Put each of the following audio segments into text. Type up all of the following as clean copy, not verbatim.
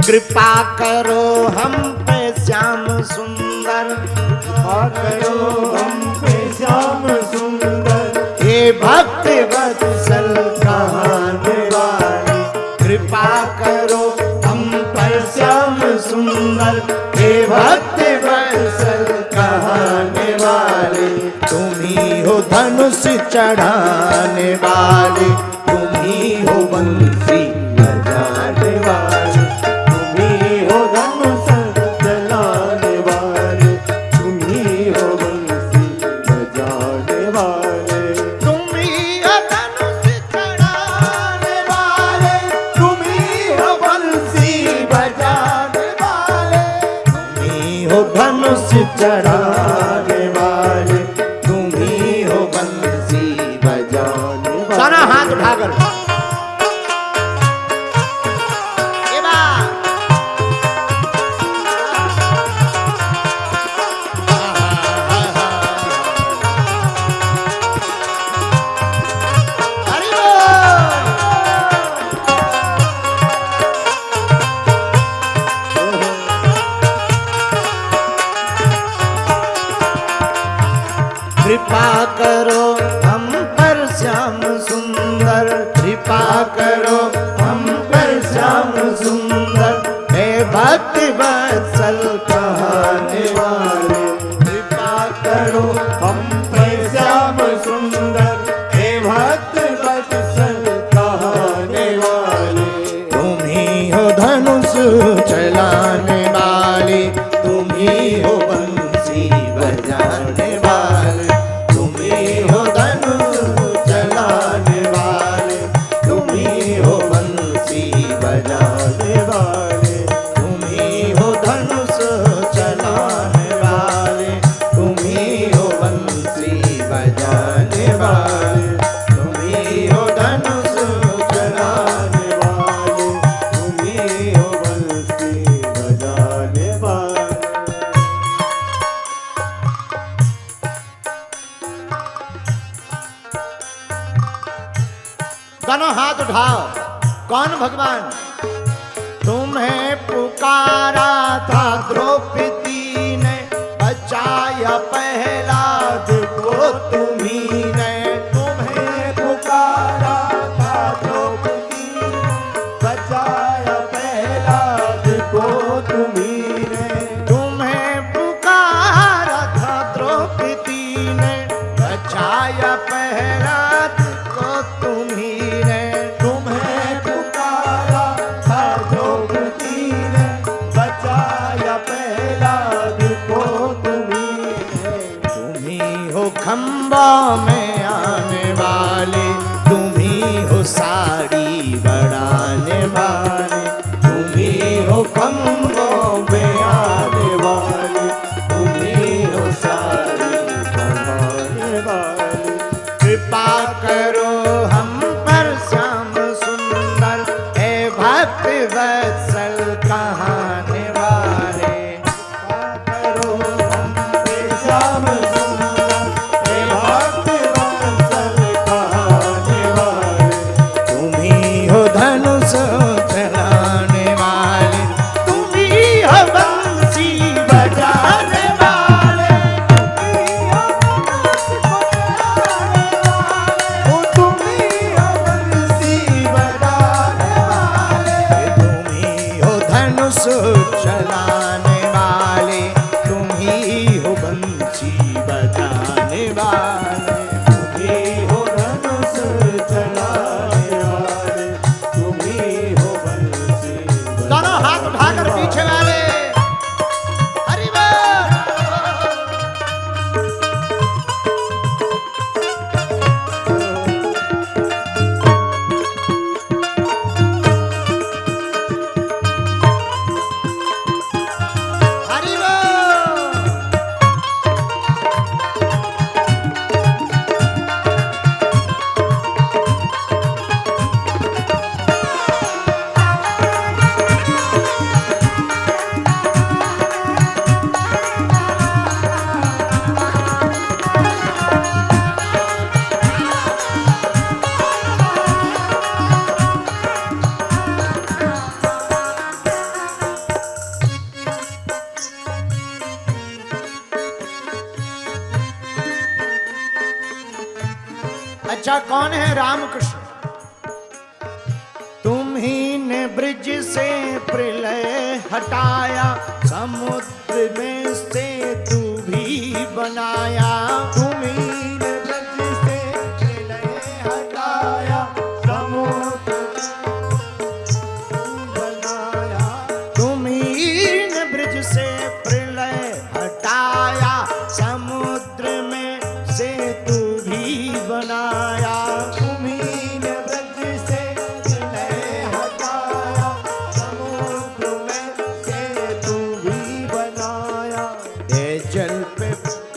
कृपा करो हम पे श्याम सुंदर, कृपा करो हम पे श्याम सुंदर, हे भक्त वत्सल कहाने वाले। कृपा करो हम पर श्याम सुंदर, हे भक्त वत्सल कहाने वाले। तुम ही हो धनुष चढ़ाने वाले, तुम ही हो बंसी बजाने वाले। तुम ही हो धनुष चलाने वाले, तुम ही हो बंसी बजाने वाले। तुम ही हो धनुष चढ़ाने वाले, तुम ही हो बंसी बजाने वाले, तुम ही हो धनुष चढ़ाने वाले, तुम ही हो बंसी बजाने वाले। सारा हाथ उठाकर ये बात। हरि बोल। कृपा करो हम पर श्याम सुंदर, कृपा करो हम पर श्याम सुंदर, हे भक्त वत्सल कहाने वाले। कृपा करो हम पे श्याम सुंदर, हे भक्त वत्सल कहाने वाले। तुम ही हो धनुष चलाने वाले, तुम ही हो बंसी बजाने वाले। तुम ही हो धनुष चलाने वाले, तुम ही हो बंसी बजाने वाले। तुम ही हो धनुष चलाने वाले, तुम ही हो बंसी बजाने वाले। तुम ही हो धनुष चलाने वाले, तुम ही हो बंसी बजाने वाले। दोनों हाथ उठाओ। कौन भगवान? तुम्हें पुकारा था द्रौपदी ने, बचाया प्रहलाद को तुम्ही ने। तुम्हें पुकारा था द्रौपदी ने, बचाया प्रहलाद को तुम्ही ने। तुम्हें पुकारा था द्रौपदी ने, बचाया प्रहलाद को तुम्ही ने। तुम्हें पुकारा था द्रौपदी ने, बचाया प्रहलाद को तुम्ही ने। तुम्ही हो खंबा में आने वाले, तुम्ही हो साड़ी बढ़ाने वाले। तुम्ही हो खंबों में आने वाले, तुम्ही हो साड़ी बढ़ाने वाले। कृपा करो हम पर श्याम सुंदर, हे भक्त वत्सल कहाने वाले। कृपा करो हम पे श्याम सुंदर, हे भक्त वत्सल कहाने अच्छा कौन है रामकृष्ण? तुम ही ने ब्रिज से प्रलय हटाया, समुद्र में से तू भी बनाया। तुम ही ने ब्रज से प्रलय हटाया, समुद्र बनाया। तुम ही ने ब्रिज से प्रलय हटाया, समुद्र में से तू भी बनाया। तुम ही ने ब्रज से प्रलय हटाया, समुद्र में से तू भी बनाया। ये जल पे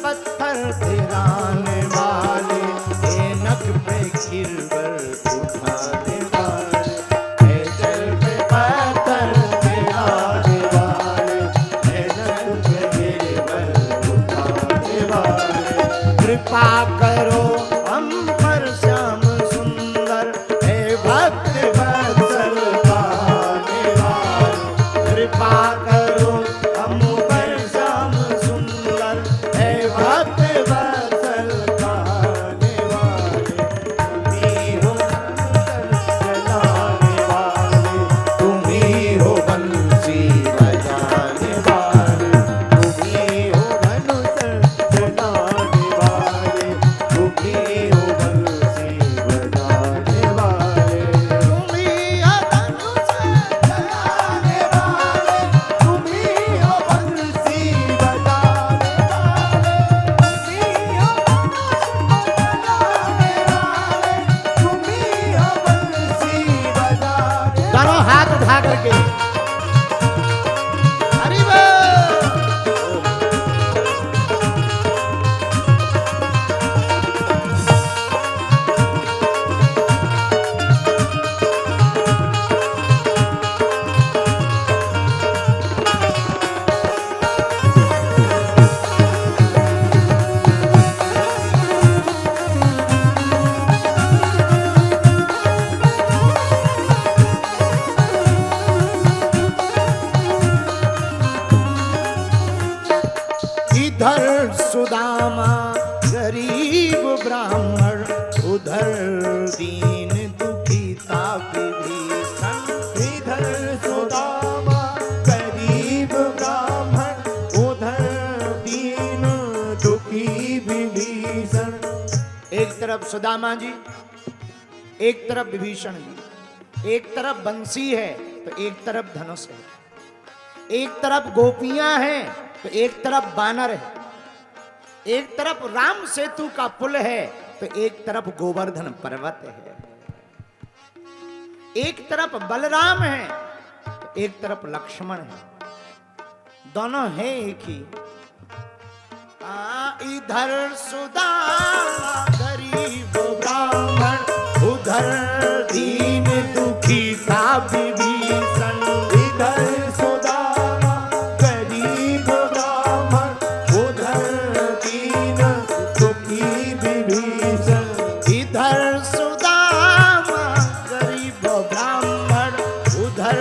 पत्थर गिराने वाले, ये नख पे गिरवर उठाने वाले। ये जल पे पत्थर गिराने वाले, ये नख पे गिरवर उठाने वाले। कृपा करो हम पर श्याम सुंदर, हे भक्त वत्सल पाने वाले। कृपा करो हम पर श्याम सुंदर, हे भक्त वत्सल पाने वाले। तुम्ही हो चलाने वाले, तुम्ही हो बंसी बजाने वाले। तुम्ही हो धनुष चलाने वाले, तुम्ही हो बंसी बजाने वाले। तुम्ही हो धनुष चलाने वाले, तुम्ही हो बंसी बजाने वाले। तुम्ही हो धनुष चलाने वाले, तुम्ही हो बंसी बजाने। दोनों हाथ उठा करके हरि बोल। इधर सुदामा गरीब ब्राह्मण, उधर दीन दुखी विभीषण। इधर सुदामा गरीब ब्राह्मण, उधर दीन दुखी विभीषण। एक तरफ सुदामा जी, एक तरफ विभीषण जी। एक तरफ बंसी है तो एक तरफ धनुष है, एक तरफ गोपियां हैं तो एक तरफ बानर है, एक तरफ राम सेतु का पुल है तो एक तरफ गोवर्धन पर्वत है, एक तरफ बलराम है तो एक तरफ लक्ष्मण है। दोनों हैं एक ही। इधर सुदामा गरीब ब्राह्मण, उधर दीन दुखी था विभीषण। इधर सुदामा गरीब ब्राह्मण, उधर दीन दुखी विभीषण। इधर सुदामा गरीब ब्राह्मण, उधर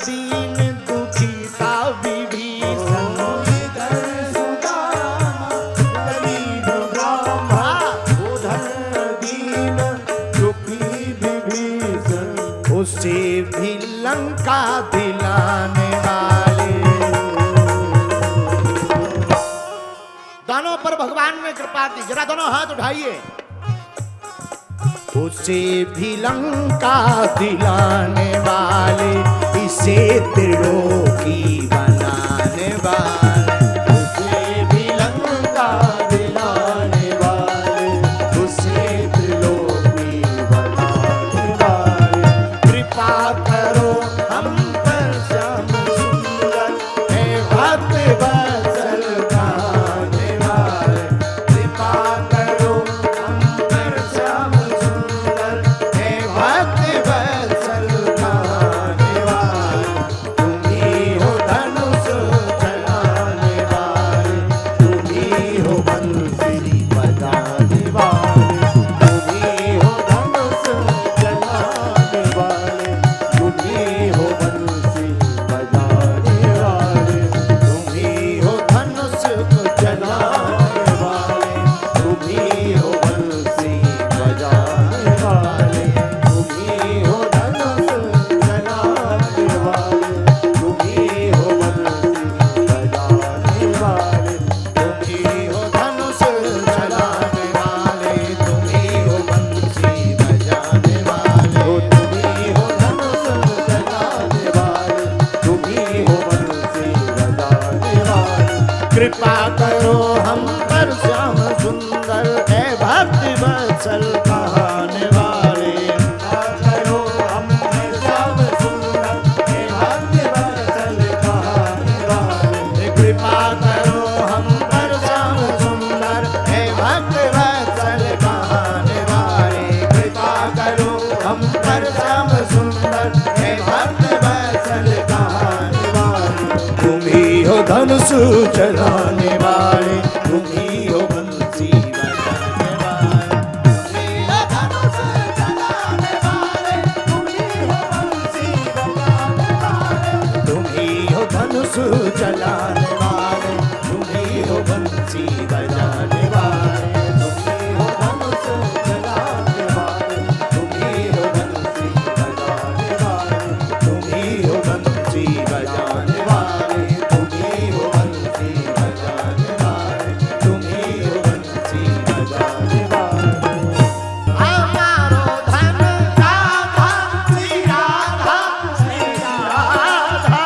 दीन दुखी था विभीषण। इधर सुदामा गरीब ब्राह्मण, उधर दीन दुखी विभीषण। उसे भी लंका दिलाने वाले। दोनों पर भगवान ने कृपा की। जरा दोनों हाथ उठाइए। उसे भी लंका दिलाने वाले, इसे त्रिलोकी बनाने वाले। उसे भी लंका दिलाने वाले, उसे त्रिलोकी बनाने वाले। कृपा करो हम पर श्याम सुंदर, हे भक्त वत्सल गाने वाले। कृपा करो हम पर श्याम सुंदर, हे भक्त वत्सल गाने वाले। तुम्ही हो धनुष चलाने धनुष चलाने वाले तुम ही हो बंसी बजाने वाले धनुष चलाने वाले तुम ही हो बंसी बजाने वाले तुम ही हो धनुष चलाने वाले तुम ही हो बंसी बजाने वाले तुम ही हो धनुष चलाने वाले तुम ही हो बंसी बजाने वाले तुम ही हो बंसी बजाने वाले तुम ही हो बंसी बजाने वाले तुम ही हो बंसी बजाने वाले हमारो धन राधा श्री राधा श्री राधा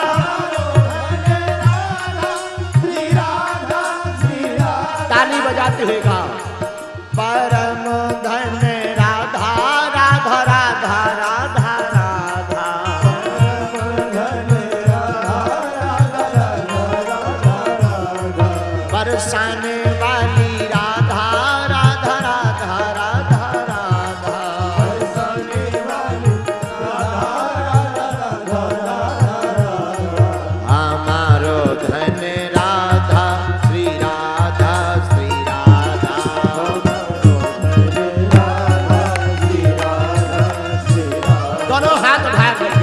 श्री राधा श्री राधा ताली बजाते हुए गाओ परम धन राधा राधा राधा राधा राधा बरसाने वाली राधा राधा राधा राधा राधा हमारो धन राधा श्री राधा श्री राधा दोनों हाथ भाग